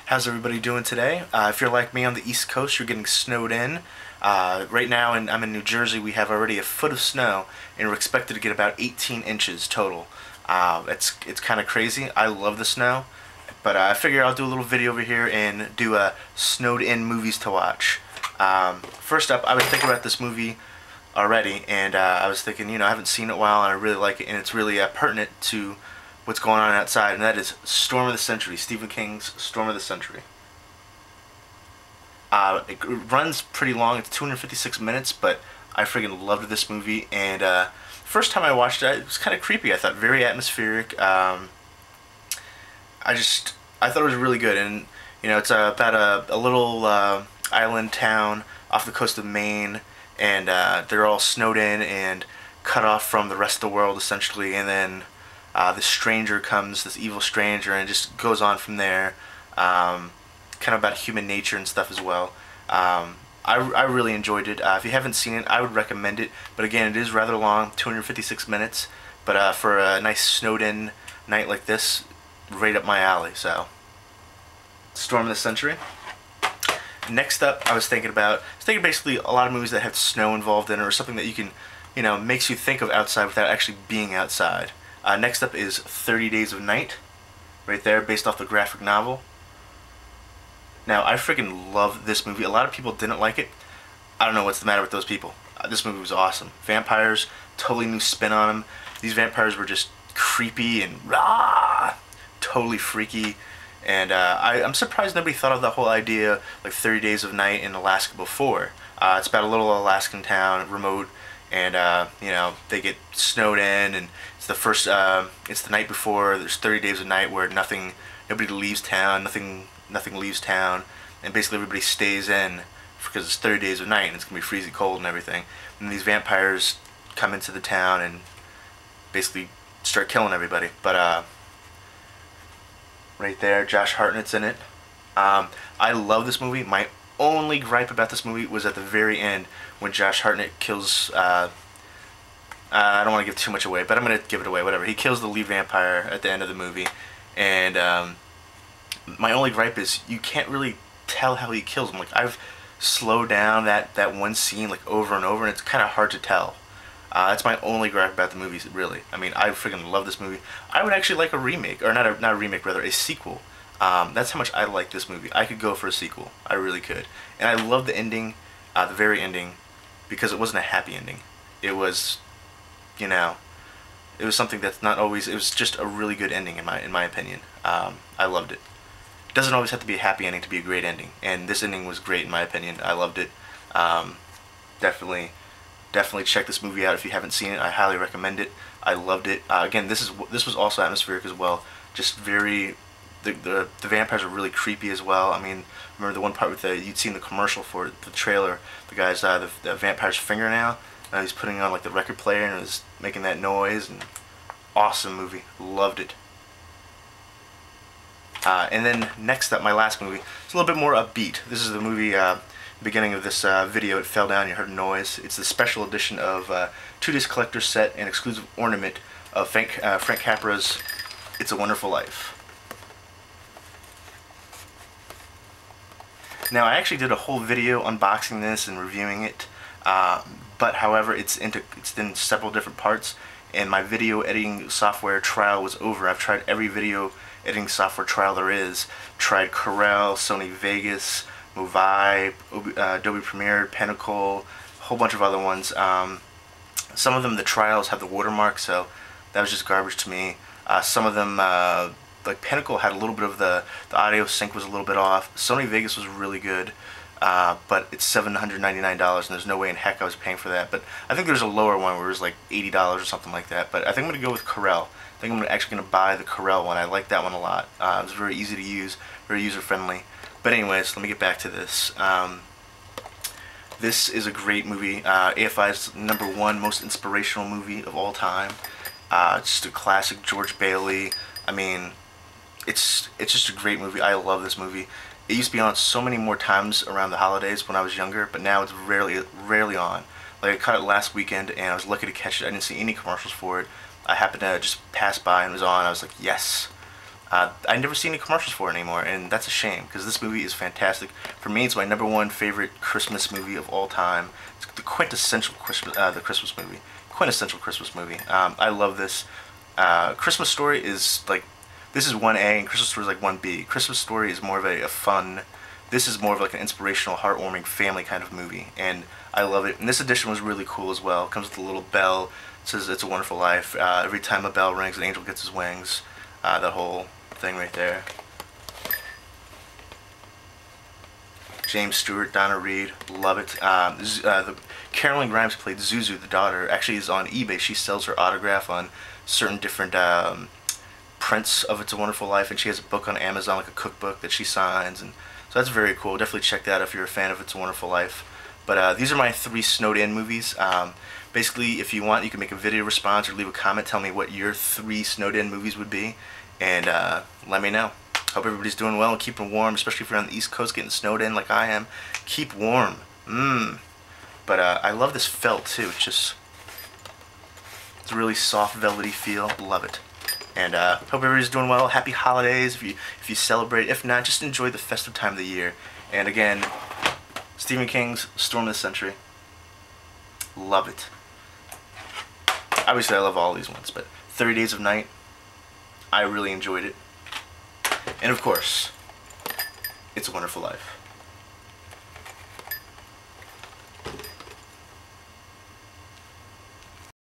How's everybody doing today? If you're like me on the East Coast, you're getting snowed in. Right now, I'm in New Jersey. We have already a foot of snow, and we're expected to get about 18 inches total. It's kind of crazy. I love the snow, but I figure I'll do a little video over here and do snowed in movies to watch. First up, I was thinking about this movie already, and I was thinking, I haven't seen it in a while, and I really like it, and it's really pertinent to what's going on outside, and that is Storm of the Century, Stephen King's Storm of the Century. It runs pretty long, it's 256 minutes, but I freaking loved this movie, and first time I watched it, it was kind of creepy. I thought very atmospheric. I thought it was really good, and it's about a little island town off the coast of Maine, and they're all snowed in and cut off from the rest of the world essentially, and then this stranger comes, this evil stranger, and it just goes on from there. Kind of about human nature and stuff as well. I really enjoyed it. If you haven't seen it, I would recommend it. But again, it is rather long, 256 minutes. But for a nice snowed-in night like this, right up my alley. So, Storm of the Century. Next up, I was thinking basically a lot of movies that have snow involved in it, or something that you can, makes you think of outside without actually being outside. Next up is 30 Days of Night, right there, based off the graphic novel. Now, I freaking love this movie. A lot of people didn't like it. I don't know what's the matter with those people. This movie was awesome. Vampires, totally new spin on them. These vampires were just creepy and rah, totally freaky. And I'm surprised nobody thought of the whole idea, like 30 Days of Night in Alaska before. It's about a little Alaskan town, remote, and they get snowed in, and it's the first, it's the night before. There's 30 days of night where nobody leaves town, nothing leaves town, and basically everybody stays in because it's 30 days of night and it's gonna be freezing cold and everything. And these vampires come into the town and basically start killing everybody. But right there, Josh Hartnett's in it. I love this movie. My only gripe about this movie was at the very end when Josh Hartnett kills, I don't want to give too much away, but I'm going to give it away, whatever. He kills the lead vampire at the end of the movie, and my only gripe is you can't really tell how he kills him. Like, I've slowed down that one scene like over and over, and it's kind of hard to tell. That's my only gripe about the movie, really. I mean, I freaking love this movie. I would actually like a remake, or not a remake, rather, a sequel. That's how much I like this movie. I could go for a sequel. I really could. And I love the ending, the very ending, because it wasn't a happy ending. It was, it was something that's not always. It was just a really good ending in my opinion. I loved it. It doesn't always have to be a happy ending to be a great ending, and this ending was great in my opinion. I loved it. Definitely check this movie out if you haven't seen it. I highly recommend it. I loved it. Again, this was also atmospheric as well. Just very. The vampires are really creepy as well. I mean, remember the one part with you'd seen the commercial for it, the trailer. The guy's the vampire's fingernail. He's putting on like the record player and was making that noise. And awesome movie. Loved it. And then next up, my last movie. It's a little bit more upbeat. This is the movie. Beginning of this video, it fell down. You heard a noise. It's the special edition of 2-disc collector's set and exclusive ornament of Frank Capra's "It's a Wonderful Life." Now, I actually did a whole video unboxing this and reviewing it, but however, it's in several different parts, and my video editing software trial was over. I've tried every video editing software trial there is. Tried Corel, Sony Vegas, Movi, Adobe Premiere, Pinnacle, a whole bunch of other ones. Some of them, the trials have the watermark, so that was just garbage to me. Some of them, like Pinnacle, had a little bit of the audio sync was a little bit off. Sony Vegas was really good, but it's $799, and there's no way in heck I was paying for that. But I think there's a lower one where it was like $80 or something like that. But I think I'm going to go with Corel. I think I'm actually going to buy the Corel one. I like that one a lot. It was very easy to use, very user-friendly. But anyways, let me get back to this. This is a great movie. AFI's #1 most inspirational movie of all time. It's just a classic George Bailey. I mean, it's just a great movie. I love this movie. It used to be on so many more times around the holidays when I was younger, but now it's rarely on. Like, I caught it last weekend, and I was lucky to catch it. I didn't see any commercials for it. I happened to just pass by and it was on. I was like, yes. I never see any commercials for it anymore, and that's a shame because this movie is fantastic. For me, it's my #1 favorite Christmas movie of all time. It's the quintessential Christmas movie. Quintessential Christmas movie. I love this. Christmas Story is like, this is 1A and Christmas Story is like 1B. Christmas Story is more of a fun, this is more of like an inspirational, heartwarming family kind of movie, and I love it. And this edition was really cool as well. It comes with a little bell. It says "It's a Wonderful Life." Every time a bell rings, an angel gets his wings. That whole thing right there. James Stewart, Donna Reed, love it. Carolyn Grimes played Zuzu, the daughter, actually is on eBay. She sells her autograph on certain different prints of It's a Wonderful Life, and she has a book on Amazon, like a cookbook that she signs, and so that's very cool. Definitely check that out if you're a fan of It's a Wonderful Life. But these are my 3 snowed-in movies. Basically, if you want, you can make a video response or leave a comment. Tell me what your 3 snowed-in movies would be, and let me know. Hope everybody's doing well and keeping warm, especially if you're on the East Coast getting snowed in like I am. Keep warm. But I love this felt too. It's a really soft, velvety feel. Love it. And hope everybody's doing well. Happy holidays if you celebrate. If not, just enjoy the festive time of the year. And again, Stephen King's Storm of the Century. Love it. Obviously, I love all these ones, but 30 Days of Night, I really enjoyed it. And of course, It's a Wonderful Life.